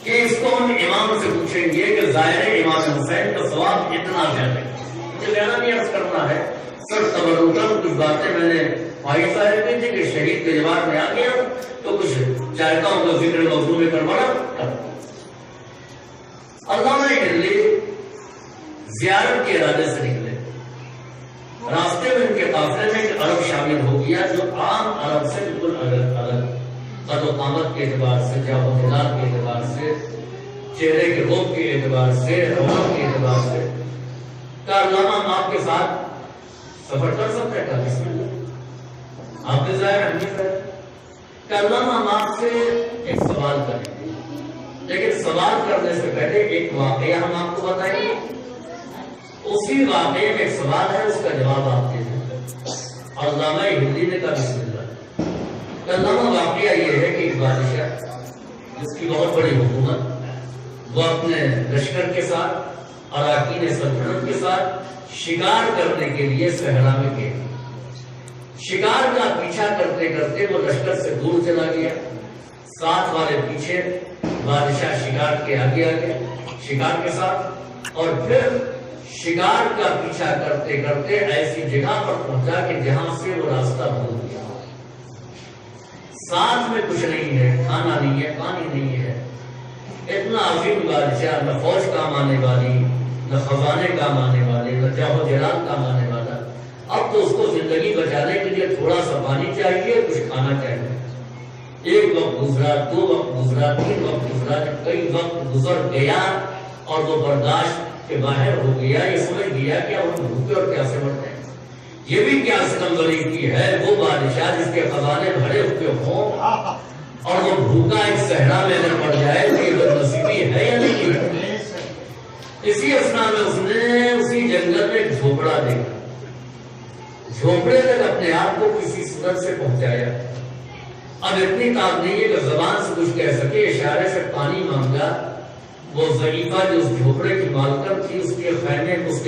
کہ اس کو ہم امام سے پوچھیں گے کہ ظاہر امام حسین کا ثواب اتنا زیادہ ہے. مجھے لینا نہیں عرض کرنا ہے سر تبرکاً کچھ باتیں میں نے بھائی صاحب کی تھی کہ شہید کے جواب میں آ گیا تو کچھ چاہتا ہوں تو ذکر موضوع میں کروانا. علامہ دہلوی زیارت کے ارادے سے نکلے. راستے میں ان کے قافلے میں ایک عرب شامل ہو گیا جو عام عرب سے بالکل الگ قد و قامت کے اعتبار سے، جاہ و جلال کے اعتبار سے، چہرے کے روپ کے اعتبار سے، رونق کے اعتبار سے. کہا علامہ آپ کے ساتھ سفر کر سکتے ہیں؟ کہا بسم اللہ. آپ نے ظاہر ہم نہیں کر. کہا علامہ ہم آپ سے ایک سوال کریں گے، لیکن سوال کرنے سے پہلے ایک واقعہ ہم آپ کو بتائیں گے. اسی واقعے میں ایک سوال ہے، اس کا جواب آپ دے دیں. اور علامہ ہندی نے کہا بسم اللہ. علامہ واقعہ یہ ہے کہ ایک بادشاہ جس کی بہت بڑی حکومت، وہ اپنے لشکر کے ساتھ اراکین سلطنت کے ساتھ شکار کرنے کے لیے صحرا میں گئے. شکار کا پیچھا کرتے کرتے وہ لشکر سے دور چلا گیا. ساتھ والے پیچھے، بادشاہ شکار کے آگے آگے شکار کے ساتھ، اور پھر شکار کا پیچھا کرتے کرتے ایسی جگہ پر پہنچا کہ جہاں سے وہ راستہ بھول گیا. ساتھ میں کچھ نہیں ہے، کھانا نہیں ہے، پانی نہیں ہے. اتنا عظیم بادشاہ، نہ فوج کام آنے والی، نہ خزانے کام آنے والے، نہ جاہ و جلال کام آنے والا. اب تو اس کو زندگی بچانے کے لیے تھوڑا سا پانی چاہیے، کچھ کھانا چاہیے. ایک وقت گزرا، دو وقت گزرا، تین وقت گزرا، جب کئی وقت گزر گیا اور وہ برداشت کے باہر ہو گیا. یہ سمجھ گیا کہ اب ہم بھوکے اور پیاسے مرتے ہیں. یہ بھی کیا ستم بری کی ہے، وہ بادشاہ جس کے خزانے بھرے ہوئے ہوں اور وہ بھوکا ایک صحرا میں اگر پڑ جائے تو یہ بد نصیبی ہے یا نہیں ہے. اسی اسنا میں اس نے اسی جنگل میں ایک جھوپڑا دیکھا. جھوپڑے تک اپنے آپ کو کسی صورت سے پہنچایا. اب اتنی طاقت نہیں ہے کہ زبان سے کچھ کہہ سکے، اشارے سے پانی مانگا. وہ ضعیفہ جو اس جھوپڑے کی مالکن تھی، اس کے خیمے اس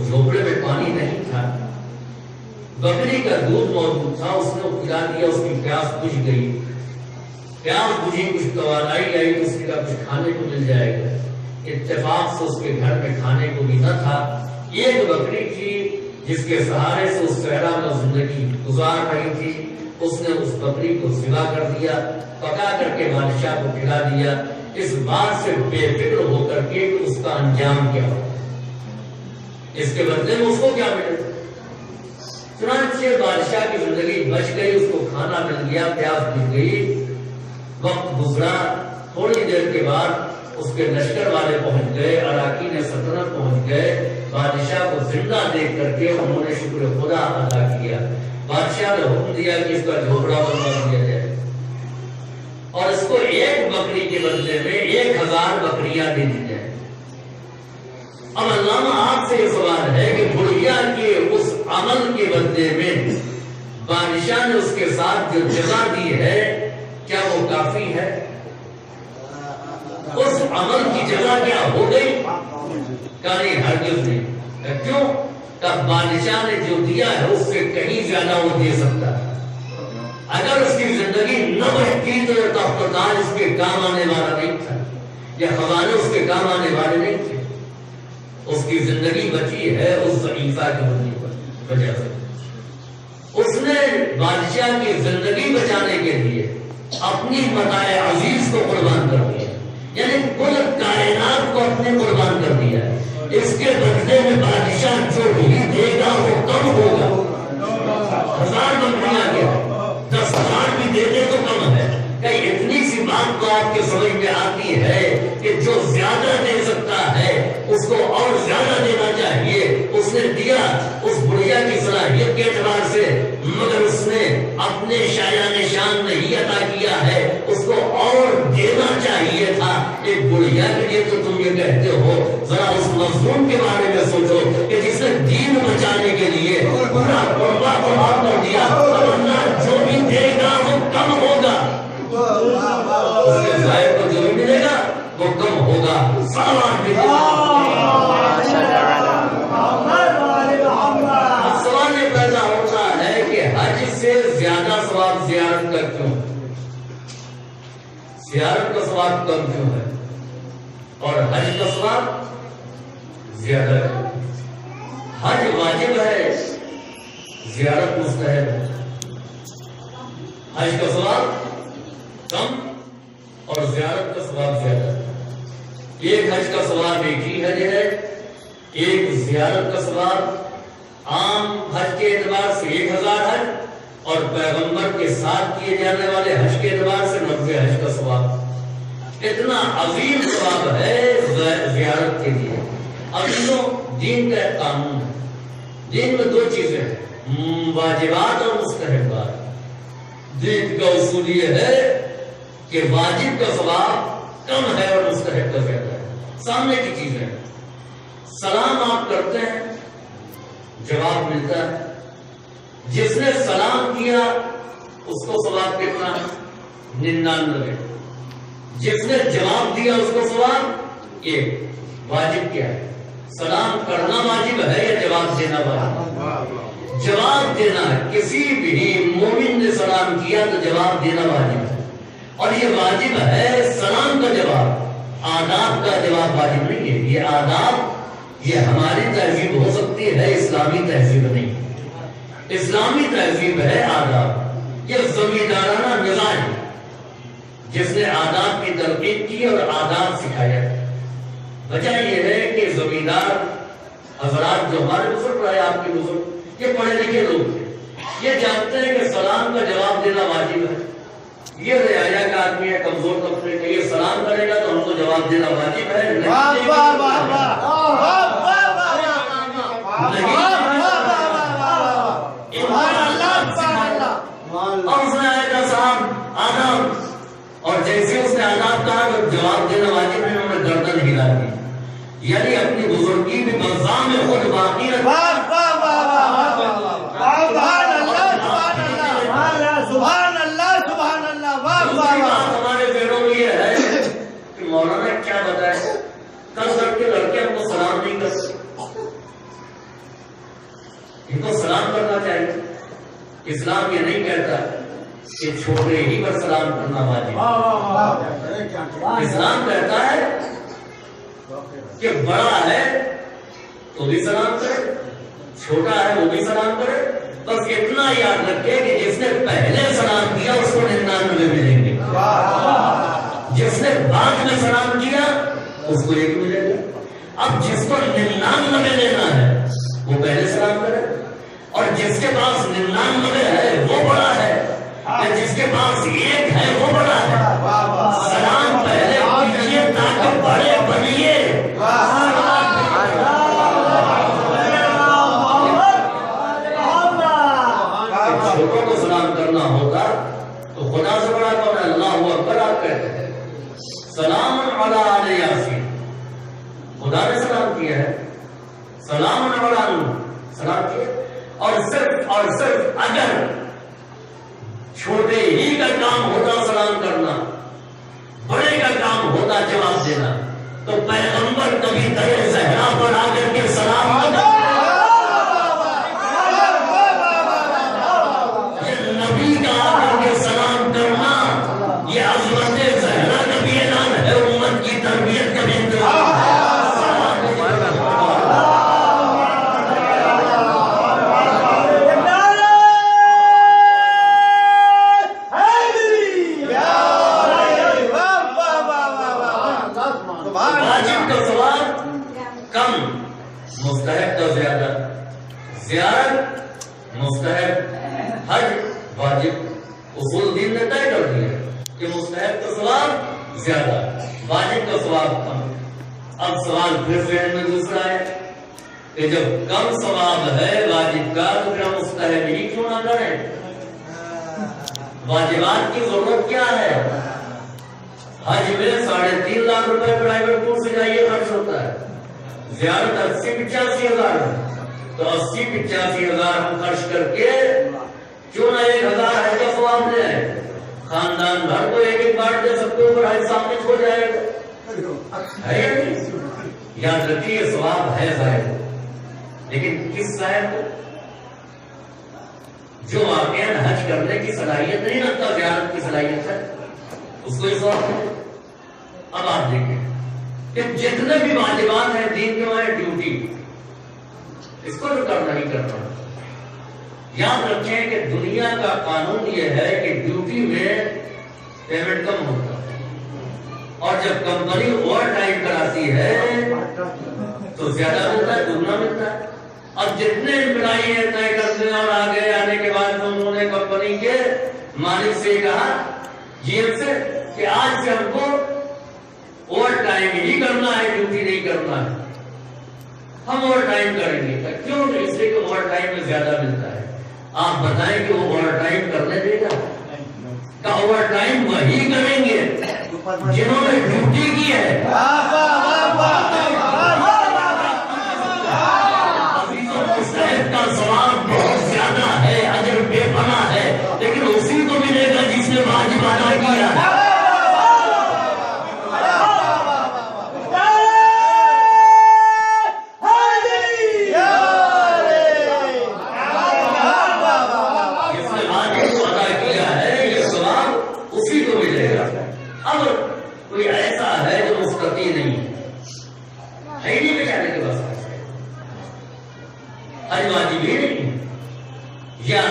جھوپڑے میں پانی نہیں تھا. بکری کا دودھ موجود تھا، اس نے پلا دیا. اس کی پیاس بجھ گئی. پیاس بجھی، کچھ توانائی آئی تو اس نے کہا کچھ کھانے کو مل جائے گا. اتفاق سے اس کے گھر میں کھانے کو بھی نہ تھا. ایک بکری تھی جس کے سہارے سے اس صحرا میں زندگی گزار رہی تھی. اس نے اس بکری کو ذبح کر دیا، پکا کر کے بادشاہ کو کھلا دیا، اس بات سے بے فکر ہو کر کے کہ اس کا انجام کیا ہو، اس کے بدلے میں اس کو کیا ملے. چنانچہ بادشاہ کی زندگی بچ گئی، اس کو کھانا مل گیا، پیاس بجھ گئی. وقت گزرا، تھوڑی دیر کے بعد اس کے لشکر والے پہنچ گئے، اراکین سلطنت پہنچ گئے. بادشاہ کو زندہ دیکھ کر کے انہوں نے شکر خدا ادا کیا. بادشاہ نے حکم دیا کہ اس کا جھوپڑا بنوا دیا جائے اور اس کو ایک بکری کے بدلے میں 1000 بکریاں دے دی جائے. اب علامہ آپ سے یہ سوال ہے کہ بڑھیا کے اس عمل کے بدلے میں بادشاہ نے اس کے ساتھ جو جزا دی ہے، کیا وہ کافی ہے؟ اس عمل کی جزا کیا ہو گئی؟ کہا نہیں، ہرگز نہیں. کیوں؟ کہ بادشاہ نے جو دیا ہے اس سے کہیں زیادہ وہ دے سکتا ہے. اگر اس کی زندگی نہ بچتی تو تخت و تاج اس کے کام آنے والا نہیں تھا، یا خزانے اس کے کام آنے والے نہیں تھے. اس کی زندگی بچی ہے اس ضعیفہ کی وجہ سے. اس نے بادشاہ کی زندگی بچانے کے لیے اپنی متاع عزیز کو قربان کر دیا، یعنی کل کائنات کو اپنے قربان کر دیا. اس کے بدلے میں بادشاہ جو بھی دے گا وہ کم ہوگا. 1000 بکریاں کیا، 10,000 بھی دے دے تو کم ہے. کہ اتنی سی بات تو آپ کے سمجھ میں آتی ہے کہ جو زیادہ دے سکتا ہے اس کو اور زیادہ دینا چاہیے. اس نے دیا اس بڑھیا کی صلاحیت کے اعتبار سے، مگر اس نے اپنے شایان شان نہیں عطا کیا ہے، اس کو اور دینا چاہیے تھا. ایک بڑھیا کے لیے تو تم یہ کہتے ہو، ذرا اس مظلوم کے بارے میں سوچو کہ جس نے دین بچانے کے لیے پورا قربہ قربان کر دیا. ورنہ جو بھی دے گا وہ کم ہوگا. اس کے ظاہر کو جو بھی ملے گا وہ کم ہوگا. سوال یہ پیدا ہوتا ہے کہ حج سے زیادہ ثواب زیارت کا کیوں؟ زیارت کا ثواب کم کیوں ہے اور حج کا ثواب زیادہ ہے؟ حج واجب ہے، زیارت مستحب ہے. حج کا ثواب کم اور زیارت کا ثواب زیادہ ہے. ایک حج کا ثواب ایک ہی حج ہے، ایک زیارت کا ثواب عام حج کے اعتبار سے 1000 حج اور پیغمبر کے ساتھ کیے جانے والے حج کے اعتبار سے 90 حج کا ثواب. اتنا عظیم ثواب ہے زیارت کے لیے. اب دین کا ایک قانون ہے. دین میں 2 چیزیں ہیں، واجبات اور مستحبات. دین کا اصول یہ ہے کہ واجب کا ثواب کم ہے اور مستحب کا زیادہ ہے. سامنے کی چیزیں، سلام آپ کرتے ہیں، جواب ملتا ہے. جس نے سلام کیا اس کو ثواب کتنا ہے؟ 99. جس نے جواب دیا اس کو ثواب 1. واجب کیا ہے؟ سلام کرنا واجب ہے یا جواب دینا واجب؟ جواب دینا ہے. کسی بھی مومن نے سلام کیا تو جواب دینا واجب ہے، اور یہ واجب ہے سلام کا جواب. آداب کا جواب واجب نہیں ہے. یہ آداب یہ ہماری تہذیب ہو سکتی ہے، اسلامی تہذیب نہیں. اسلامی تہذیب ہے آداب. یہ زمیندارانہ نظام ہے جس نے آداب کی تلقین کی اور آداب سکھایا. وجہ یہ ہے کہ زمیندار حضرات جو ہمارے بزرگ رہے، آپ کے بزرگ، یہ پڑھے لکھے لوگ تھے. یہ جانتے ہیں کہ سلام کا جواب دینا واجب ہے. یہ رعایا کا آدمی ہے، کمزور طبقے کا، یہ سلام کرے گا تو ہم کو جواب دینا واجب ہے. اور اس نے آداب، اور جیسے اس نے آداب کہا تو جواب دینا واجب ہے، انہوں نے گردن ہلا دی. یعنی اپنی بزرگی بھی مقام میں خود باقی رکھا. ہمارے پیروں میں یہ ہے کہ مولانا کیا بتائے، 10 لڑکے ہم کو سلام نہیں کر سکتے. ان کو سلام کرنا چاہیے. اسلام یہ نہیں کہتا کہ چھوٹے ہی پر سلام کرنا واجب. اسلام کہتا ہے کہ بڑا ہے تو بھی سلام کرے، چھوٹا ہے وہ بھی سلام کرے. بس اتنا یاد رکھے کہ جس نے پہلے سلام کیا اس کو 99 ملیں گے، جس نے بعد میں سلام کیا اس کو 1 ملے گا. اب جس کو 99 لینا ہے وہ پہلے سلام کرے، اور جس کے پاس 99 ہے وہ بڑا ہے، جس کے پاس 1 ہے وہ بڑا ہے. سلام پہلے کیجیے تاکہ بڑے بنیے. چھوٹوں کو سلام کرنا ہوتا تو خدا سے بڑا کون ہے؟ اللہ اکبر آپ کہتے ہیں. سلام علی آل یاسین، خدا نے سلام کیا ہے. سلام علی سلام کیا. اور صرف اگر چھوٹے ہی کا کام ہوتا سلام کرنا، بڑے کا کام ہوتا جواب دینا، تو پیغمبر کبھی در زہرا پر آ کر کے سلام نہ کرتے. یہ نبی کا آ کر کے سلام کرنا یہ عظمت زہرا کا بھی اعلان ہے، امت کی تربیت کا بھی انتظام ہے. واجب کا ثواب کم، مستحب کا زیادہ. زیارت مستحب، حج واجب. اصول دین نے طے کر دیا کہ مستحب کا ثواب زیادہ، واجب کا ثواب کم. اب سوال پھر ذہن میں دوسرا ہے کہ جب کم ثواب ہے واجب کا تو پھر مستحب ہی کیوں نہ کریں؟ واجبات کی ضرورت کیا ہے؟ حج میں 3.5 لاکھ روپے پرائیویٹ کورس سے جائیے خرچ ہوتا ہے. زیارت 80-85 ہزار، تو 80-85 ہزار ہم خرچ کر کے کیوں نہ 1000 حج کا ثواب لے آئے. خاندان بھر کو ایک ایک بار دے سب کے اوپر حج سامنے چھوڑ جائے گا، ہے یا نہیں؟ یاد رکھیے یہ ثواب ہے ظاہر، لیکن کس ظاہر کو؟ جو واقعہ حج کرنے کی صلاحیت نہیں رکھتا، زیارت کی صلاحیت ہے، اس کو یہ ثواب ہے۔ اب آپ دیکھیں کہ جتنے بھی واجبات ہیں دین کے، وہاں ڈیوٹی، اس کو تو کرنا ہی کرنا۔ یاد رکھیں کہ دنیا کا قانون یہ ہے کہ ڈیوٹی میں پیمنٹ کم ہوتا ہے، اور جب کمپنی اوور ٹائم کراتی ہے تو زیادہ ملتا ہے، دگنا ملتا ہے۔ اور جتنے امپلائی ہیں طے کرتے ہیں، اور آگے آنے کے بعد انہوں نے کمپنی کے مالک سے کہا، جی ایم سے، کہ آج سے ہم کو اوور ٹائم ہی کرنا ہے، ڈیوٹی نہیں کرنا ہے، ہم اوور ٹائم کریں گے۔ کیوں؟ اس لیے کہ اوور ٹائم میں زیادہ ملتا ہے۔ آپ بتائیں کہ وہ اوور ٹائم کرنے دے گا؟ کہ اوور ٹائم وہی کریں گے جنہوں نے ڈیوٹی کی ہے۔ صحت کا ثواب بہت زیادہ ہے، اجر بے پناہ ہے، لیکن اسی کو ملے گا جس نے واجب ادا کیا ہے۔ کوئی ایسا ہے جو مستقی نہیں ہے ہی نہیں بیچارے کے پاس حج واجب ہی نہیں، یا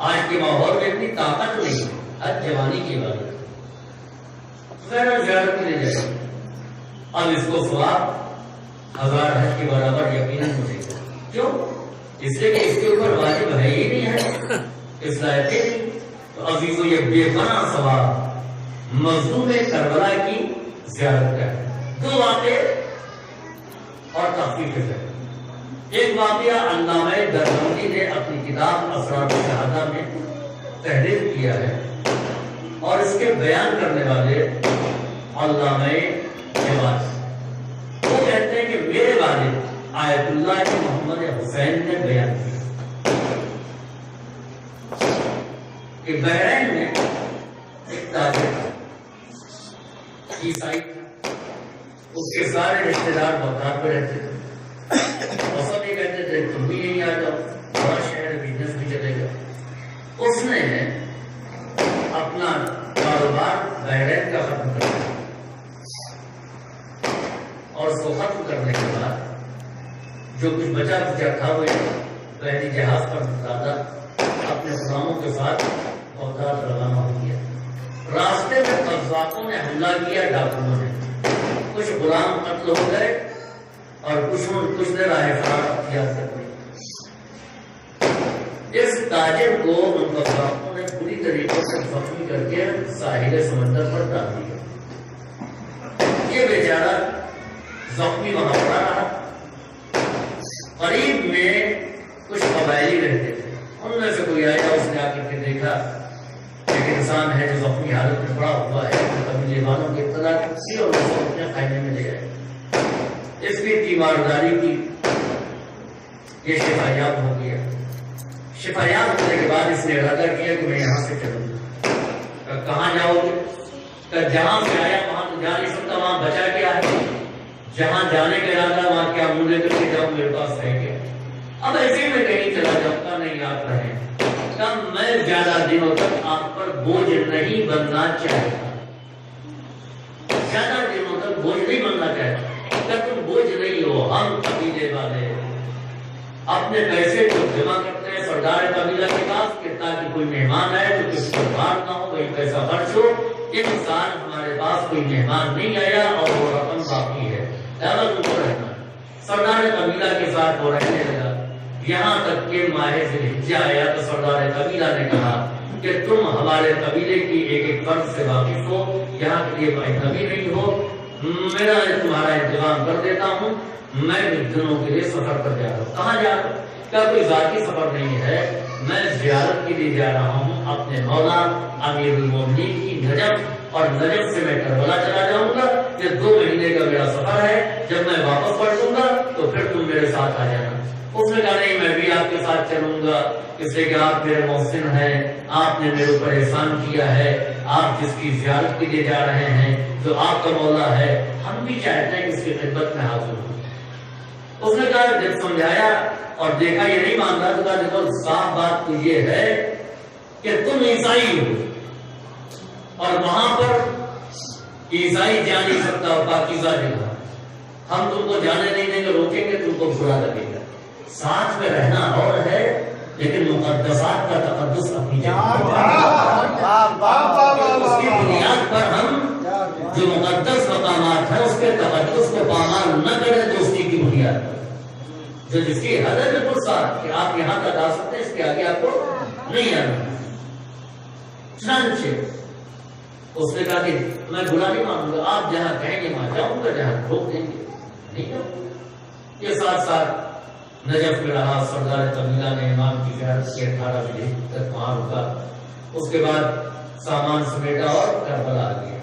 آج کے ماحول میں اتنی طاقت نہیں، حج جوانی کی بات ہے، زیارت کے لیے جائے، اب اس کو ثواب 1000 حج کے برابر یقیناً ملے گا۔ کیوں؟ اس لیے کہ اس کے اوپر واجب ہے ہی نہیں، ہے اس لائق ہی نہیں۔ تو عزیزو یہ بے پناہ ثواب مظلوم کربلا کی زیارت کا ہے۔ دو واقعے اور تخفیف ہے۔ ایک واقعہ علامہ دربندی نے اپنی کتاب اسرار الشہادہ میں تحریر کیا ہے، اور اس کے بیان کرنے والے علامہ نواز، وہ کہتے ہیں کہ میرے والد آیت اللہ کے محمد حسین نے بیان کیا کہ بحرین میں ایک تاجر عیسائی تھا، اس کے سارے رشتے دار بغداد پہ رہتے تھے، اور سب یہ کہتے تھے تم بھی یہیں آ جاؤ، بڑا شہر بزنس بھی چلے گا۔ اس نے اپنا کاروبار بحرین کا ختم کر دیا، اور اس کو ختم کرنے کے بعد جو کچھ بچا کچا تھا وہ بحری جہاز پر دادا اپنے غلاموں کے ساتھ بغداد روانہ ہو گیا۔ راستے میں قذافوں نے حملہ کیا، ڈاکوؤں نے، کچھ غلام قتل ہو گئے اور کچھ نے راہ فرار اختیار کر لی۔ اس تاجر کو ان قذافوں نے پوری طریقے سے زخمی کر کے ساحل سمندر پر ڈال دیا۔ یہ بیچارہ زخمی وہاں پڑا رہا۔ قریب میں کچھ قبائلی رہتے تھے، ان میں سے کوئی آیا، اس نے آ کر کے دیکھا ایک انسان ہے جو زخمی حالت میں پڑا ہوا ہے، قبیلے والوں کی اطلاع کی اور اس کو اپنے خیمے میں لے آئے۔ اس کی تیمارداری کی، یہ شفایاب ہو گیا۔ شفایاب ہونے کے بعد اس نے ارادہ کیا کہ میں یہاں سے چلوں۔ کہاں جاؤ گے؟ جہاں سے آیا وہاں تو جا نہیں سکتا، وہاں بچا کیا ہے؟ جہاں جانے کا ارادہ وہاں کیا منہ لے کر کے جاؤں، میرے پاس ہے کیا؟ اب ایسے میں کہیں چلا جاؤں گا، نہیں آپ رہے میں زیادہ دنوں تک آپ پر بوجھ نہیں بننا چاہتا، زیادہ دنوں تک بوجھ نہیں بننا چاہتا۔ اگر تم بوجھ نہیں ہو، ہم قبیلے والے اپنے پیسے کو جمع کرتے ہیں سردار قبیلہ کے پاس کہ تاکہ کوئی مہمان آئے تو کسی کو بات نہ ہو، کوئی پیسہ خرچ ہو۔ اس سال ہمارے پاس کوئی مہمان نہیں آیا اور وہ رقم باقی ہے، لہذا تم کو رہنا۔ سردار قبیلہ کے ساتھ وہ رہنے لگا، یہاں تک کہ ماہ ذوالحجہ آیا تو سردار قبیلہ نے کہا کہ تم ہمارے قبیلے کی ایک ایک فرد سے واقف ہو، یہاں کے لیے اجنبی نہیں ہو، میرا تمہارا انتظام کر دیتا ہوں، میں کچھ دنوں کے لیے سفر پر جا رہا ہوں۔ کہاں جا رہا ہوں؟ کیا کوئی ذاتی سفر نہیں ہے، میں زیارت کے لیے جا رہا ہوں اپنے مولا امیر المومنین کی نجف، اور نجف سے میں کربلا چلا جاؤں گا۔ یہ 2 مہینے کا میرا سفر ہے، جب میں واپس پلٹوں گا تو پھر تم میرے ساتھ آ جانا۔ اس نے کہا نہیں میں بھی آپ کے ساتھ چلوں گا، اس لیے کہ آپ میرے محسن ہیں، آپ نے میرے اوپر احسان کیا ہے، آپ جس کی زیارت کے لیے جا رہے ہیں جو آپ کا مولا ہے، ہم بھی چاہتے ہیں کہ اس کی خدمت میں حاضر ہوں۔ اس نے کہا جب سمجھایا اور دیکھا یہ نہیں مان رہا تو کہا دیکھو صاف بات تو یہ ہے کہ تم عیسائی ہو اور وہاں پر عیسائی جا نہیں سکتا اور پاکیزہ جگہ، ہم تم کو جانے نہیں دیں گے، روکیں گے، تم کو برا لگے گا۔ ساتھ میں رہنا اور ہے لیکن مقدسات کا تقدس اپنی جگہ، اس کی بنیاد پر ہم جو مقدس مقامات ہیں اس کے تقدس کو پامال نہ کریں دوستی کی بنیاد پر، جو جس کی حد ہے بالکل صاف کہ آپ یہاں تک آ سکتے ہیں، اس کے آگے آپ کو نہیں آنا۔ چنانچہ اس نے کہا کہ میں برا نہیں مانوں گا، آپ جہاں کہیں گے وہاں جاؤں گا، جہاں روک دیں گے نہیں جاؤں۔ یہ ساتھ ساتھ نجف میں رہا، سردار قبیلہ نے امام کی زیارت کی، 18 بجے تک وہاں رکا، اس کے بعد سامان سمیٹا اور کربلا آ گیا۔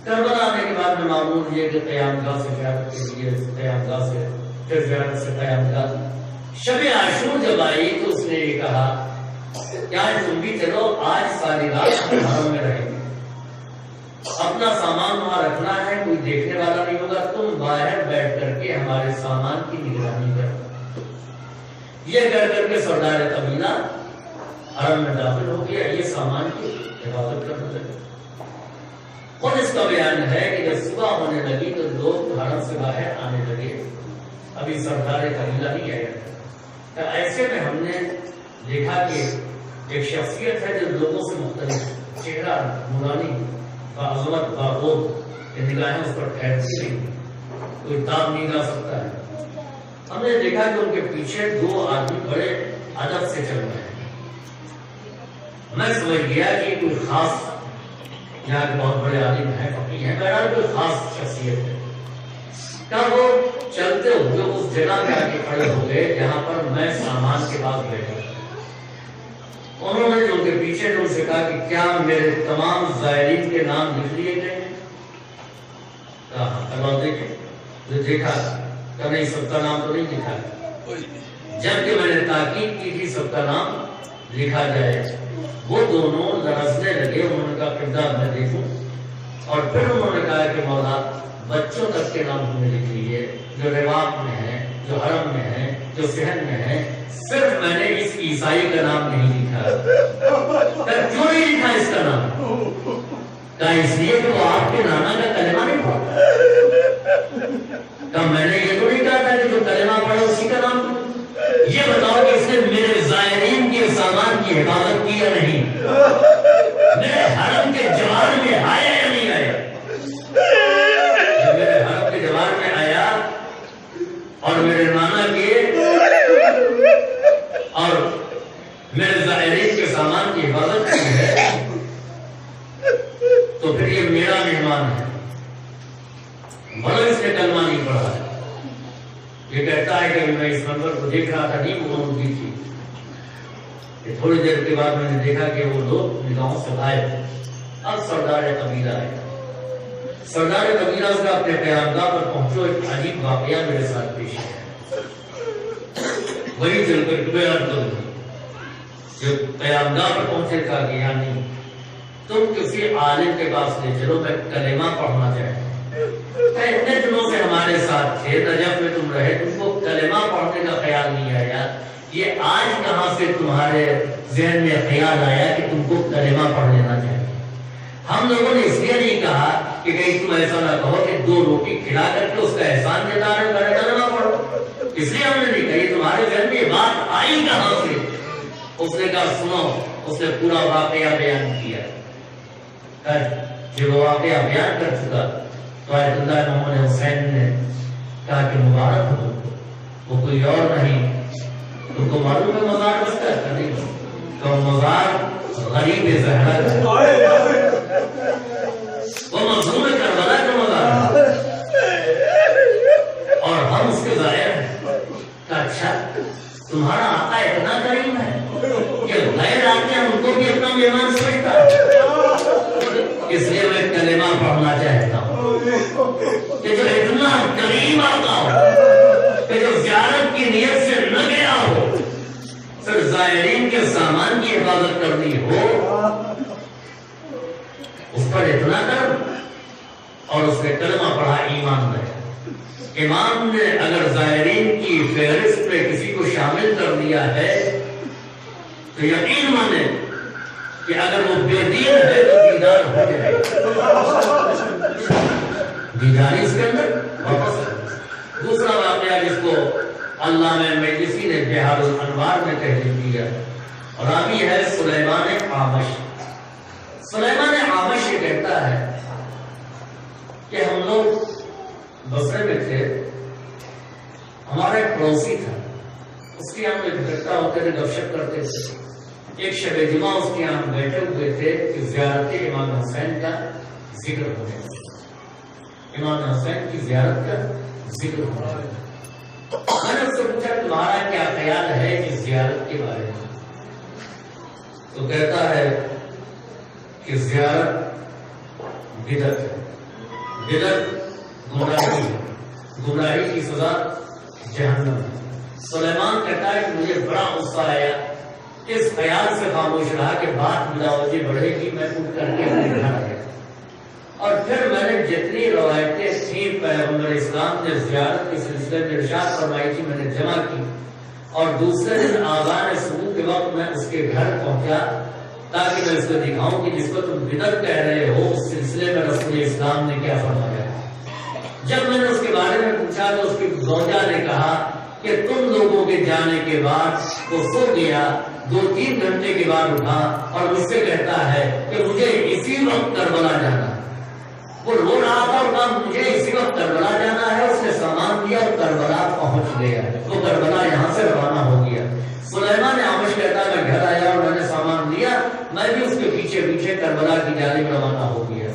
کربلا آنے کے بعد میں معمول یہ کہ قیام گاہ سے زیارت کے لیے، قیام گاہ سے پھر زیارت سے قیام گاہ۔ شب عاشور جب آئی تو اس نے یہ کہا کیا تم بھی چلو، آج ساری رات حرم میں رہیں گے، اپنا سامان وہاں رکھنا ہے، کوئی دیکھنے والا نہیں ہوگا، تم باہر بیٹھ کر کے ہمارے سامان کی نگرانی کرو۔ یہ کہہ کر کے سردار قبیلہ حرم میں داخل ہو گیا، یہ سامان کی حفاظت کرنے لگے۔ اور اس کا بیان ہے کہ جب صبح ہونے لگی تو لوگ حرم سے باہر آنے لگے، ابھی سردار قبیلہ نہیں آیا تھا۔ تو ایسے میں ہم نے دیکھا کہ ایک شخصیت ہے جو لوگوں سے مختلف، چہرہ نورانی، باعظمت، باخود، نگاہیں اس پر ٹھہرتی نہیں، کوئی تاب نہیں لا سکتا ہے۔ ہم نے دیکھا کہ ان کے پیچھے 2 آدمی بڑے ادب سے چل رہے ہیں۔ میں سمجھ گیا کہ کوئی خاص یہاں کے بہت بڑے عالم ہیں، فقیہ ہیں، بہرحال کوئی خاص شخصیت ہے۔ کیا وہ چلتے ہوئے اس جگہ میں آ کے کھڑے ہو گئے جہاں پر میں سامان کے پاس بیٹھا۔ انہوں نے جو ان کے پیچھے ان سے کہا کہ کیا میرے تمام زائرین کے نام لکھ لیے گئے ہیں؟ کہا دیکھیں، جو دیکھا کہ نہیں سب کا نام تو نہیں لکھا ہے۔ جبکہ میں نے تاکید کی تھی سب کا نام لکھا جائے، وہ دونوں لرزنے لگے، انہوں نے کہا کردار میں دیکھوں، اور پھر انہوں نے کہا کہ مولا بچوں تک کے نام ہم نے لکھ لیے، جو رواق میں ہیں، جو حرم میں ہیں، جو صحن میں ہیں، صرف میں نے اس عیسائی کا نام نہیں لکھا۔ کیوں نہیں لکھا اس کا نام؟ کہا اس لیے کہ وہ آپ کے نانا کا کلمہ نہیں پڑھا۔ کہا میں نے یہ تو نہیں کہا تھا کہ جو کلمہ پڑھا اسی کا نام۔ یہ بتاؤ کہ اس نے میرے زائرین کے سامان کی حفاظت کی یا نہیں؟ میرے حرم کے جوار میں آیا یا نہیں آیا؟ جب میرے حرم کے جوار میں آیا اور میرے نانا کے اور میرے زائرین کے سامان کی حفاظت کی ہے تو پھر یہ میرا مہمان ہے، بڑا اس نے کلمہ نہیں پڑھا ہے۔ یہ کہتا ہے کہ میں اس منظر کو دیکھ رہا تھا، نہیں وہ ان کی تھی کہ تھوڑی دیر کے بعد میں نے دیکھا کہ وہ لوگ نگاہوں سے غائب۔ اب سردار قبیلہ ہے، سردار قبیلہ سے اپنے قیامگاہ پر پہنچو، ایک عجیب واقعہ میرے ساتھ پیش ہے، وہی چل کر بیان کروں۔ جب قیامگاہ پر پہنچے تھا کہ یعنی تم کسی عالم کے پاس لے چلو، میں کلمہ پڑھنا چاہتا ہوں۔ اتنے دنوں سے ہمارے ساتھ تھے، نجف میں تم رہے، تم کو کلمہ پڑھنے کا خیال نہیں آیا، یہ آج کہاں سے تمہارے ذہن میں خیال آیا کہ تم کو کلمہ پڑھ لینا چاہیے؟ ہم لوگوں نے اس لیے نہیں کہا کہ کہیں تم ایسا نہ کہو کہ 2 روٹی کھلا کر کے اس کا احسان دیتا ہے کلمہ پڑھو، اس لیے ہم نے نہیں کہا، تمہارے ذہن میں یہ بات آئی کہاں سے؟ اس نے کہا سنو، اس نے پورا واقعہ بیان کیا۔ جب وہ واقعہ بیان کر چکا تو آیت اللہ محمد حسین نے کہا کہ مبارک ہو، وہ کوئی اور نہیں، تم کو معلوم ہے مزار بستا ہے نہیں؟ تو مزار غریب زہرا کا، وہ مظلوم کربلا کا مزار اور ہم اس کے ظاہر ہیں۔ کہ اچھا تمہارا آقا اتنا کریم ہے کہ غیر آتے ہیں ان کو بھی اپنا مہمان سمجھتا ہے، اس لیے میں کلمہ پڑھنا چاہتا ہوں کہ جو اتنا کریم آقا ہو کہ جو زیارت کی نیت سے نہ زائرین کے سامان کی حفاظت کرنی ہو اس پر اتنا کرم اور اس نے کلمہ پڑھا ایمان میں۔ امام نے اگر زائرین کی فہرست میں کسی کو شامل کر دیا ہے تو یقین مانے کہ اگر وہ بے دین ہے تو دیدار ہو جائے دیداری اس کے اندر واپس ہے۔ دوسرا واقعہ جس کو علامہ مجلسی نے بحار الانوار میں تحریر کیا اور ابھی ہے سلیمان عامش۔ سلیمان عامش یہ کہتا ہے کہ ہم لوگ بصرے میں تھے، ہمارا ایک پڑوسی تھا، اس کے یہاں اکٹھا ہوتے تھے، گپ شپ کرتے تھے۔ ایک شب جمعہ اس کے یہاں بیٹھے ہوئے تھے کہ زیارت امام حسین کا ذکر ہو رہا ہے، امام حسین کی زیارت کا ذکر ہو رہا ہے۔ میں نے اس سے پوچھا تمہارا کیا خیال ہے اس زیارت کے بارے میں؟ تو کہتا ہے کہ زیارت بدعت ہے، بدعت گمراہی ہے، گمراہی کی سزا جہنم ہے۔ سلیمان کہتا ہے کہ مجھے بڑا غصہ آیا، اس خیال سے خاموش رہا کہ بات ملاوجی بڑھے گی، میں اٹھ کر کے اپنے گھر آ گیا اور پھر میں نے جتنی روایتیں تھیں پیغمبر اسلام نے زیارت کے سلسلے میں ارشاد فرمائی تھی میں نے جمع کی، اور دوسرے دن آذان صبح کے وقت میں اس کے گھر پہنچا تاکہ میں اس کو دکھاؤں کہ جس کو تم بدعت کہہ رہے ہو اس سلسلے میں رسول اسلام نے کیا فرمایا۔ جب میں نے اس کے بارے میں پوچھا تو اس کی زوجہ نے کہا کہ تم لوگوں کے جانے کے بعد وہ سو گیا، 2-3 گھنٹے کے بعد اٹھا اور مجھ سے کہتا ہے کہ مجھے اسی وقت کربلا جانا ہے۔ وہ رو رہا تھا اور کہا مجھے اسی وقت کربلا جانا ہے، اس نے سامان دیا اور کربلا پہنچ گیا، وہ کربلا یہاں سے روانہ ہو گیا۔ سلیمان عامش کہتا ہے میں گھر آیا اور میں نے سامان لیا، میں بھی اس کے پیچھے پیچھے کربلا کی جانب روانہ ہو گیا۔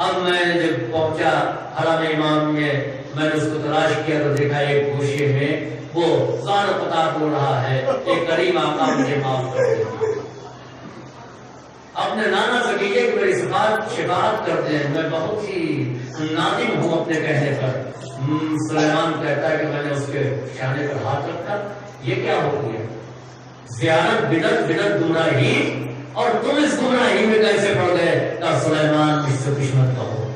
اب میں جب پہنچا حرم امام میں نے اس کو تلاش کیا تو دیکھا ایک گوشے میں وہ زار قطار رو رہا ہے، ایک کریم آقا مجھے معاف کر دے، اپنے نانا سے کہیے کہ میری شفاعت کر دیں، میں بہت ہی نادم ہوں اپنے کہنے پر۔ سلیمان کہتا ہے کہ میں نے اس کے شانے پر ہاتھ رکھا، یہ کیا ہو گیا؟ زیارت بدعت، بدعت گمراہی، اور تم اس گمراہی میں کیسے پڑ گئے؟ کہ سلیمان مجھ سے کچھ مت کہو،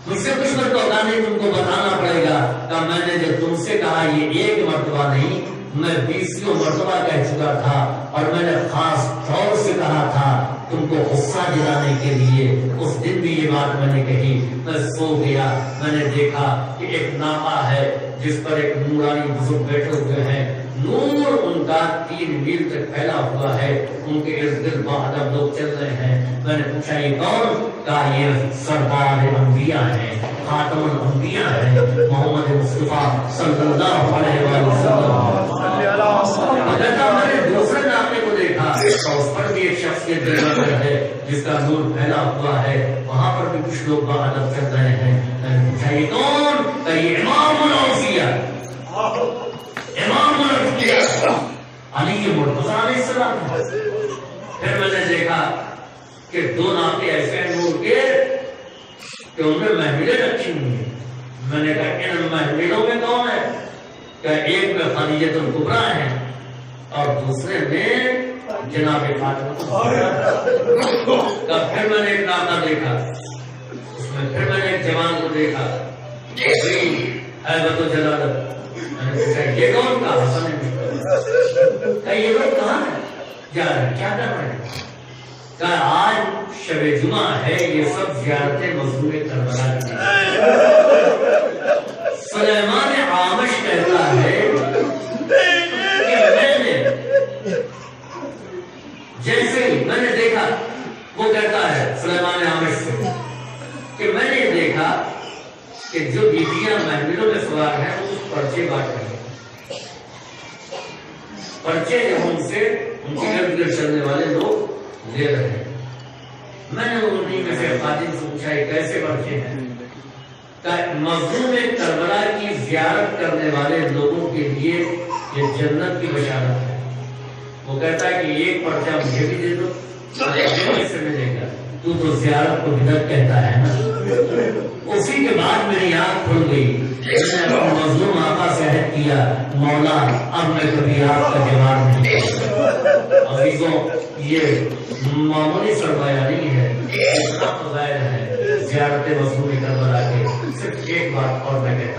مجھ سے کچھ مت کہو، نہیں تم کو بتانا پڑے گا کہ میں نے جو تم سے کہا یہ ایک مرتبہ نہیں، میں 20 مرتبہ کہہ چکا تھا، اور میں نے خاص طور سے کہا تھا تم کو غصہ دلانے کے لیے۔ اس دن بھی یہ بات میں نے کہی، میں سو گیا، میں نے دیکھا کہ ایک ناپا ہے جس پر ایک نورانی بزرگ بیٹھے ہوئے ہیں، نور ان کا 3 میل تک پھیلا ہوا ہے، ان کے ارد گرد باادب لوگ چل رہے ہیں۔ میں نے پوچھا یہ کون؟ کہا یہ سردار انبیاء ہیں، خاتم الانبیاء ہیں، محمد مصطفیٰ صلی اللہ علیہ وسلم۔ میں نے دوسرے ناپے کو دیکھا تو اس پر بھی ایک شخص کے دل ہے جس کا نور پھیلا ہوا ہے، وہاں پر بھی کچھ لوگ باادب چل رہے ہیں۔ میں نے پوچھا یہ کون؟ کہ یہ امام الاوصیاء، امام الاوصیاء علی مرتضیٰ علیہ السلام۔ پھر میں نے دیکھا کہ 2 ناپے ایسے ہیں نور کے کہ ان میں محملیں رکھی ہوئی ہیں۔ میں نے کہا ان محملوں میں کون ہے؟ کہ ایک میں خدیجۃ الکبریٰ ہے اور دوسرے میں جناب فاطمہ۔ پھر میں نے ایک ناپا دیکھا، اس میں پھر میں نے ایک جوان کو دیکھا، ہیبت و جلالت۔ میں نے پوچھا یہ کون؟ کا حسن کہ یہ لوگ کہاں ہیں، جا رہے ہیں، کیا کر رہے ہیں؟ کہ آج شب جمعہ ہے، یہ سب زیارتیں مظلوم کربلا کی ہیں۔ سلیمان عامش کہتا ہے کہ میں نے جیسے ہی میں نے دیکھا، وہ کہتا ہے سلیمان عامش سے کہ میں نے دیکھا کہ جو بیویاں محملوں میں سوار ہیں وہ کچھ پرچے بانٹ رہے ہیں، پرچے جو ان سے ان کے ارد گرد چلنے والے لوگ لے رہے ہیں۔ میں نے انہیں میں سے خادم سے پوچھا یہ کیسے پرچے ہیں؟ کہ مظلوم کربلا کی زیارت کرنے والے لوگوں کے لیے یہ جنت کی بشارت ہے۔ وہ کہتا ہے کہ ایک پرچہ مجھے بھی دے دو، سے ملے گا، تو زیارت کو بدعت کہتا ہے نا۔ اسی کے بعد میری آنکھ کھل گئی، میں نے اپنے مظلوم آقا سے عہد کیا مولا اب میں کبھی آپ کا جواب نہیں کروں۔ عزیزوں یہ معمولی سرمایہ نہیں ہے، اتنا فضائل ہے زیارت رسول کربلا کے۔ صرف ایک بات اور میں کہتا